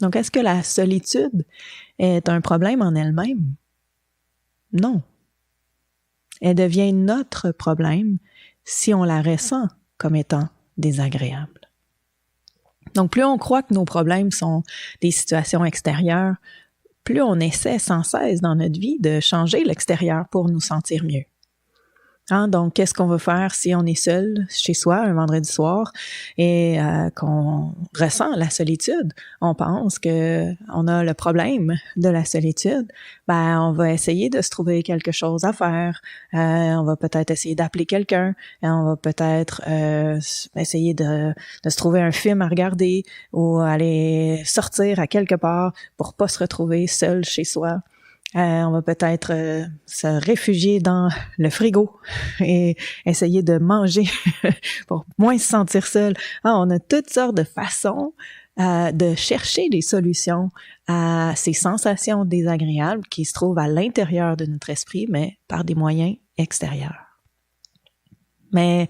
Donc, est-ce que la solitude est un problème en elle-même? Non. Elle devient notre problème si on la ressent comme étant désagréable. Donc, plus on croit que nos problèmes sont des situations extérieures, plus on essaie sans cesse dans notre vie de changer l'extérieur pour nous sentir mieux. Donc, qu'est-ce qu'on va faire si on est seul chez soi un vendredi soir et qu'on ressent la solitude? On pense qu'on a le problème de la solitude. On va essayer de se trouver quelque chose à faire. On va peut-être essayer d'appeler quelqu'un. On va peut-être essayer de se trouver un film à regarder ou aller sortir à quelque part pour pas se retrouver seul chez soi. On va peut-être se réfugier dans le frigo et essayer de manger pour moins se sentir seul. On a toutes sortes de façons de chercher des solutions à ces sensations désagréables qui se trouvent à l'intérieur de notre esprit, mais par des moyens extérieurs. Mais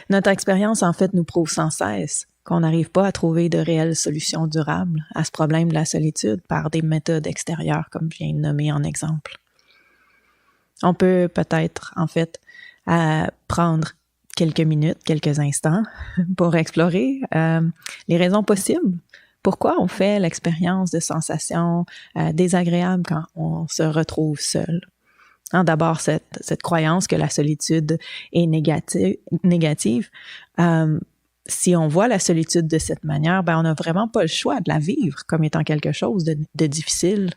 notre expérience, en fait, nous prouve sans cesse qu'on n'arrive pas à trouver de réelles solutions durables à ce problème de la solitude par des méthodes extérieures, comme je viens de nommer en exemple. On peut peut-être, en fait, prendre quelques minutes, quelques instants pour explorer les raisons possibles. Pourquoi on fait l'expérience de sensations désagréables quand on se retrouve seul? D'abord, cette croyance que la solitude est négative. Si on voit la solitude de cette manière, on n'a vraiment pas le choix de la vivre comme étant quelque chose de difficile,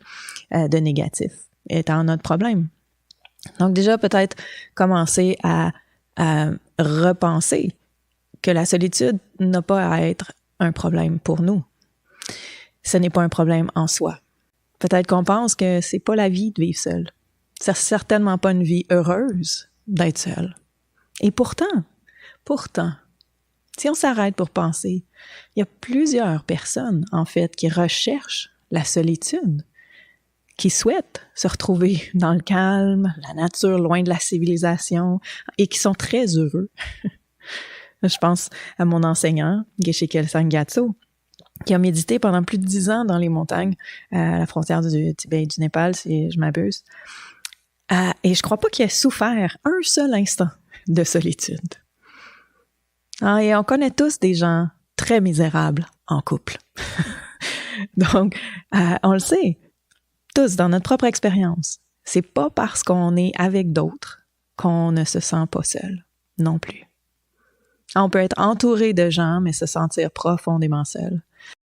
de négatif, étant notre problème. Donc déjà, peut-être commencer à repenser que la solitude n'a pas à être un problème pour nous. Ce n'est pas un problème en soi. Peut-être qu'on pense que c'est pas la vie de vivre seul. C'est certainement pas une vie heureuse d'être seul. Et pourtant, si on s'arrête pour penser, il y a plusieurs personnes, en fait, qui recherchent la solitude, qui souhaitent se retrouver dans le calme, la nature, loin de la civilisation, et qui sont très heureux. Je pense à mon enseignant, Geshe Kelsang Gyatso, qui a médité pendant plus de 10 ans dans les montagnes, à la frontière du Tibet et du Népal, si je m'abuse. Et je crois pas qu'il ait souffert un seul instant de solitude. Et on connaît tous des gens très misérables en couple. Donc, on le sait, tous dans notre propre expérience. C'est pas parce qu'on est avec d'autres qu'on ne se sent pas seul, non plus. On peut être entouré de gens, mais se sentir profondément seul.